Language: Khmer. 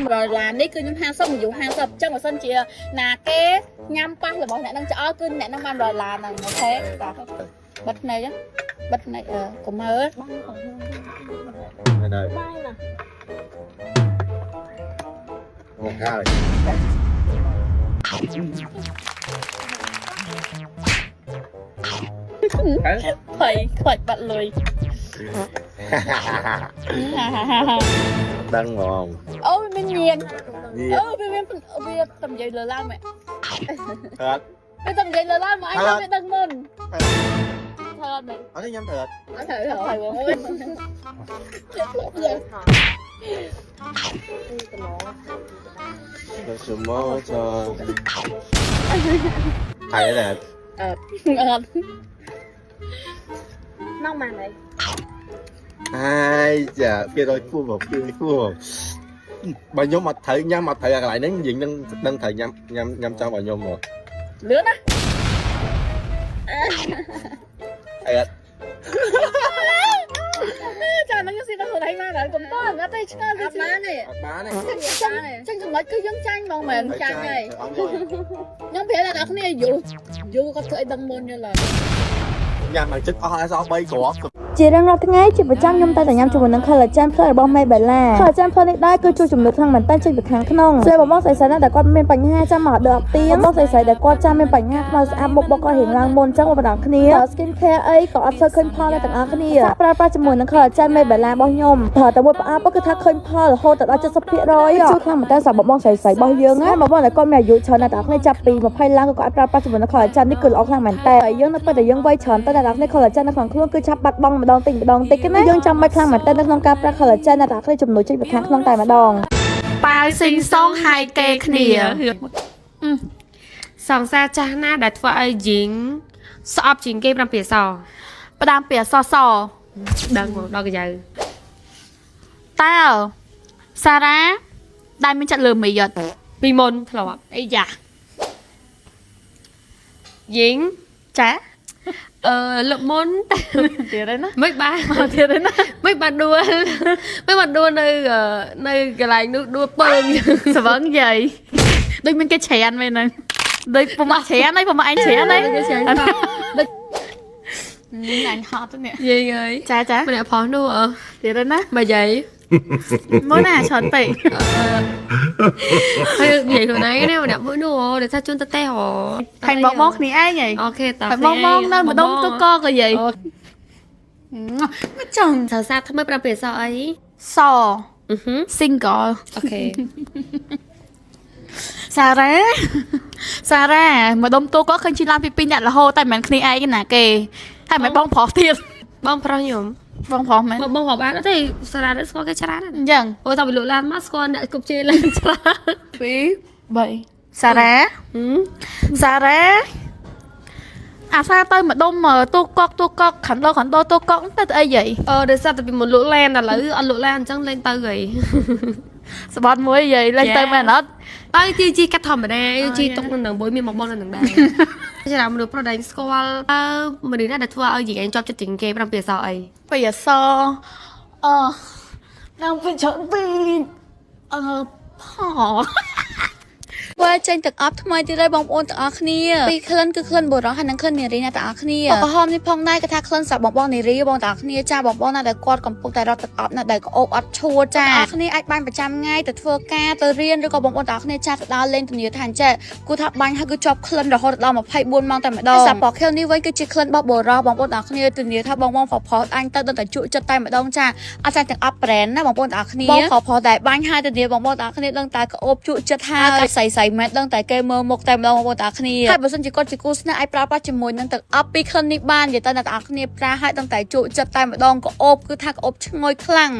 rồi là ní cứ nhung hang sập mình dùng hang sập chân của sân chia là cái nhâm băng là bọn nè đang chở cứ nè đang ban rồi là một thế bật này chứ bật này của mơ đây một hai khởi bật lùi đang ngon ôi bên nhiên ôi bên tầm dây lừa la mẹ thật bên tầm dây lừa la mà anh không biết đăng môn thật mày ở đây nhâm thật thử ơi được sự mơ cho thầy là nông màng này ai dạ kia rồi phù hợp bà nhôm mặt thầy nhâm mặt thầy lại nén diện nâng thầy nhâm cho bà nhôm rồi lứa đó thầy ạ trời nó cái gì đâu thấy mà lại cũng có ngắt tay chơi gì bá này tranh chúng nó cứ giống tranh mong mềm tranh này nhóm phía là các này dù có thể đăng môn như là nhà bằng chất có hai sao bay của ជារៀងរាល់ថ្ងៃជាប្រចាំខ្ញុំតែញ៉ាំជាមួយនឹង collagen plus របស់ Maybella collagen plus នេះដែរគឺជួយជំនួសខ្លាំងមែនតើចេញពីខាងក្នុងស្រីបងស្រីៗណាដែលគាត់មានបញ្ហាចាំមកដកអត់ទៀងបងស្រីៗដែលគាត់ចាំមានបញ្ហាខ្មៅស្អាតមុខរបស់គាត់រៀងឡើងមុនអញ្ចឹងបងប្អូនគ្នា skin care អីក៏អត់សូវឃើញផលដែរទាំងអស់គ្នាសាកប្រើប្រាស់ជាមួយនឹង collagen Maybella របស់ខ្ញុំប្រើតែមួយប្រអប់គឺថាឃើញផលរហូតដល់ 70% ជួយខ្លាំងមែនតើសម្រាប់បងស្រីៗរបស់យើងណាបងប្អូនដែលគាត់មានអាយុច្រើនណាស់ទាំងអស់គ្នាចាប់ពី20ឡើងក៏គាត់ប្រើប្រាស់ជាមួយនឹង collagen នេះគឺល្អខ្លាំងមែនតើហើយយើងនៅពេលដែលយើងវ័យច្រើនទៅដល់អ្នក collagen នៅក្នុងខ្លួនគឺឆាប់បាត់បង់ម្ដងតិចណាយើងចាំបាច់ខ្លាំងមែនតើនៅក្នុងការប្រើ collagen ណាស់តែជំនួយចេញពីខាងក្នុងតែម្ដងប៉ាវស៊ីងសងហើយគេគ្នាសង្សារចាស់ណាដែលធ្វើឲ្យយីងស្អប់ជាងគេ7អសផ្ដាំពីអសសដឹងមកដល់កញ្ចៅតើសារ៉ាដែលមានចិត្តលើមីអត់ពីមុនធ្លាប់អីយ៉ាយីងចាលើកមុនទៀតហើយណាមិនបានទៀតហើយណាមិនបានដួលនៅកន្លែងនោះដួលពើងស្វឹងយាយដូចមានគេច្រានមែនហ្នឹងដូចពុំអត់ច្រានហើយពុំអញច្រានហើយដូចអញហត់ទៅនេះយាយអើយចាម្នាក់ផុសនោះទៀតហើយណាបើយាយមកណាច្រើនពេកហើយនិយាយខ្លួនឯងនេះម្នាក់មួយនោះដែលថាជូនទៅទេហ៎ខាញ់បងគ្នាឯងហីអូខេតើបងនៅម្ដុំទូកក៏យាយមកចង់សរសើរថ្មី7អសអីស single អូខេសារ៉ាម្ដុំទូកឃើញជិះឡើងពី2អ្នករហូតតែមិនមែនគ្នាឯងណាគេហើយមិនបងប្រុសទៀតបងប្រុសខ្ញុំបងប្រុសមែនបងប្រុសបានទេសារ៉ាស្គាល់គេច្រើនណាស់អញ្ចឹងអូតើវាលក់ឡានមកស្គាល់អ្នកគប់ជេរឡើងច្រើន2 3សារ៉ាអាសាទៅម្ដុំទូកកខាន់ដោទូកកទៅអីយាយដោយសារតែពីមុនលក់ឡានឥឡូវអត់លក់ឡានអញ្ចឹងលេងទៅហីសបត់មួយយាយលេងទៅមែនអត់ទៅជីកាត់ធម្មតាជីទុកនៅមួយមានមកបងនៅនឹងដែរច្រើនមនុស្សប្រុសដែលស្គាល់មនុស្សណាដែលធ្វើឲ្យយីឯងជាប់ចិត្តជាងគេ7អសអី2អសនៅពីច្រើនពីបើចេញទឹកអប់ថ្មីទៀតហើយបងប្អូនទាំងអស់គ្នាពីក្លិនគឺក្លិនបុរសហើយនិងក្លិននារីណាទាំងអស់គ្នាក្រហមនេះផងដែរគឺថាក្លិនសម្រាប់បងនារីបងទាំងអស់គ្នាចាបងប្អូនណាដែលគាត់កំពុងតែរត់ទឹកអប់ណាដែលក្អូបអត់ឈួតចាបងប្អូនគ្នាអាចបាញ់ប្រចាំថ្ងៃទៅធ្វើការទៅរៀនឬក៏បងប្អូនទាំងអស់គ្នាចាទៅដើរលេងទំនាថាអញ្ចឹងគូថាបាញ់ហើយគឺជាប់ក្លិនរហូតដល់24ម៉ោងតែម្ដងសម្រាប់ខៀវនេះវិញគឺជាក្លិនរបស់បុរសបងប្អូនទាំងអស់គ្នាទំនាថាបងប្រុសអញទៅដល់តែជក់ចិត្តតែម្ដងចាអត់ចាទាំងអប់ brand ណាបងប្អូនទាំងអស់គ្នាបងប្រុសតែបាញ់ហើយទំនាបងប្អូនទាំងអស់គ្នាដឹងតែក្អូបជក់ចិត្តហើយស្រីមែនដឹងតែគេមើលមុខតែម្ដងបងប្អូនទាំងអស់គ្នាហើយបើសិនជាគាត់ជាគូស្នេហ៍អាចប្រើប្រាស់ជាមួយនឹងទឹកអប់ពីក្លិននេះបាននិយាយទៅអ្នកទាំងអស់គ្នាប្រើឲ្យដឹងតែជក់ចិត្តតែម្ដងក្អូបគឺថាក្អូបឈ្ងុយខ្លាំង